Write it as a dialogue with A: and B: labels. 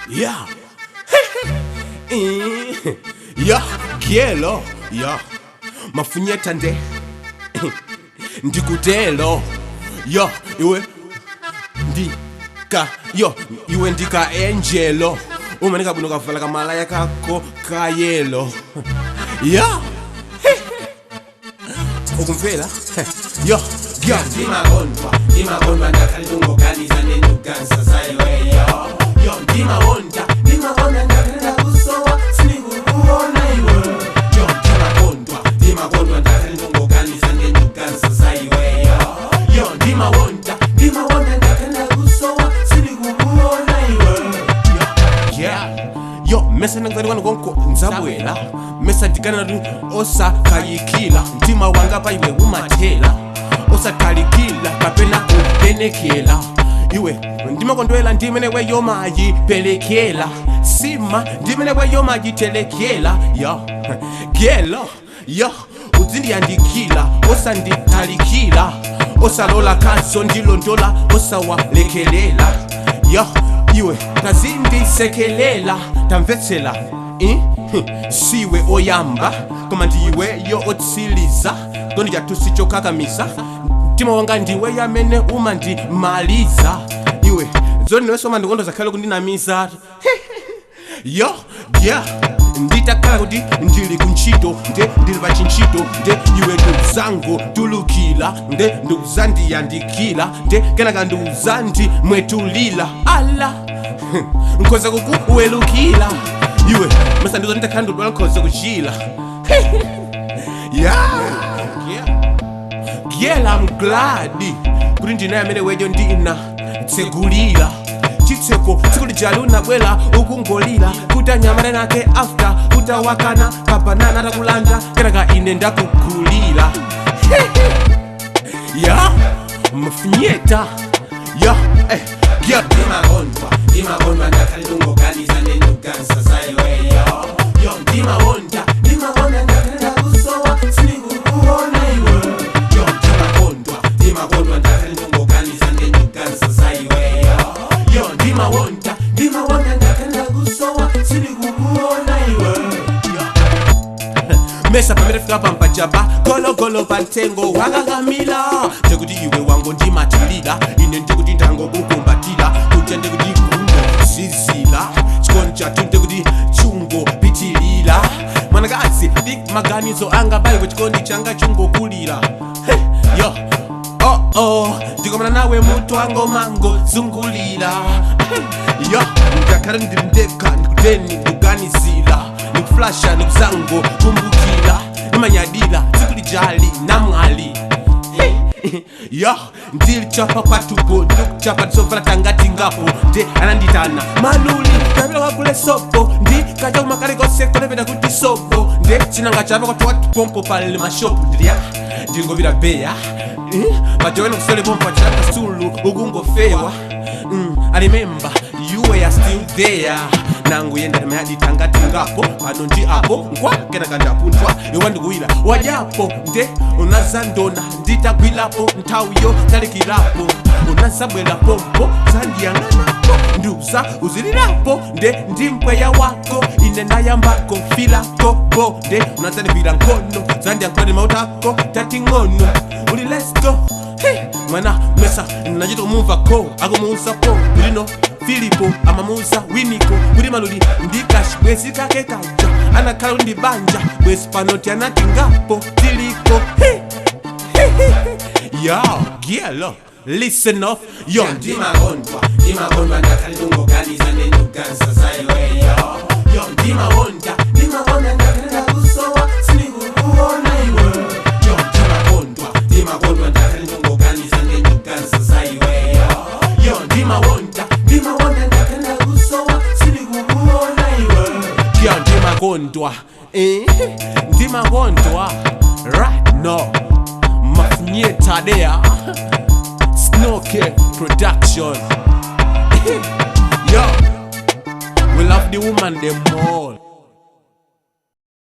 A: Yeah. Yeah, kielo. Yeah. Mafunyeta ndikutelo. Yo, iwe ndika angelo. Umanika buno kavala kamalaya kako kayelo. Yeah. Ukumfela? Yo,
B: Ndimakondwa ndakhalidungo ganiza nenduganisa sayiwe yo Ndimakondwa ndakhalida kusowa sinikukuona iwe yo Ndimakondwa ndakhalidungo ganiza nenduganisa sayiwe yo Ndimakondwa ndakhalida kusowa sinikukuona iwe
A: yo mesa nangani wanu konko nzabwela mesa ndikana nadu osa kayikila ntima wanga pa iwe umathela osa talikila kapena kupenekela iwe ndimakondwela ndimenewe yomayi pelekela sima ndimenewe yomayi telekela yo yo uzindiyandikila osa nditalikila osa lola kanso ndilondola osa walekelela yo iwe tazindisekelela tamvetsela siwe oyamba koma ndiwe yo otsiliza toni jatusicho kakamisa mtima wanga ndiwe yamene umandimaliza iwe zoni niwe soma ndikondo zakhale kundinamiza yo nditakhala kuti ndili kuntchito ndili pachinchito iwe ndikuzango tulukila ndikuzandiyandikila kenaka ndikuzandimwetulila ala nkhoza kukuwelukila iwe masa ndizo nditakhala ndidwala nkhoza kuchila Girl, I'm glad kuti ndinaye amene wejo ndina tsegulira chitseko tsiku lijali unabwela ukungolira kuti anyamale nake after utawakana kabanana takulanda kenaka ine ndakugulira ya Mafunyeta ya
B: Ndimakondwa ndakhalidungo ganiza nenduganisa sayiwe yo Ndimakondwa ndakhalida kusowa sinikukuona iwe yo Ndimakondwa ndakhalidungo ganiza nenduganisa sayiwe yo Ndimakondwa ndakhalida kusowa sinikukuona iwe
A: mesa pamene fika pampachapa gologolo pantengo wakakamila ndekuti iwe wango ndimatilila ine ndikuti ndangokukumbatila kuti ndekuti kungo zizila chikondi chatu ndekuti chungo pitilila mwanakazi ndi maganizo anga baiwe chikondi changa chungokulira yo ndikomana nawe mutu wango mango zungulira yo ndakhala ndili ndekha ndikuteni ndikuganizila nikuflasha nikuzango kumbukila nimanyadila tsiku lijali namwali yo ndilichapa kwatupo ndikuchapa ndisovala tangati ngapo ananditana maluli ndapita kwakule sopo ndikacha kumakalekoseko nepeta kuti sopo chinanga chapa kwatu watupompo pale mashopu ndilya ndingovira beya majowena kusolepo mpachilaka sulu ukungofewa I remember you were still there nangu yenda mayaditangati ngapo pano ndi apo nkwakenaka ndapunthwa iwa ndikuwira wajapo unazandona nditagwilapo nthawiyo talikirapo unazabwela pompo zandiyang'anapo ndiuza uzilirapo ndimpweya wako ine ndayambako filako bo unazandivira nkhono zandiyankhulani mautako tating'ono uli let's go mwana mesa nachita kumumva ko akumuuza po kulino Filipo amamuuza winiko kuli maluli ndikashi bwezi kake kaja anakhala undibanja bwezi panoti anati ngapo tiliko yo gielo listen off yo
B: Ndimakondwa ndakhalidungo ganiza nenduganisa sayiwe yo Ndimakondwa ndakhalida kusowa sinikukuona iwe yo Ndimakondwa ndakhalidungo ganiza nenduganisa sayiwe yo Ndimakondwa ndakhalida kusowa sinikukuona iwe
A: yo Ndimakondwa right now Mafunyeta there Snowcare production yo we love the woman them all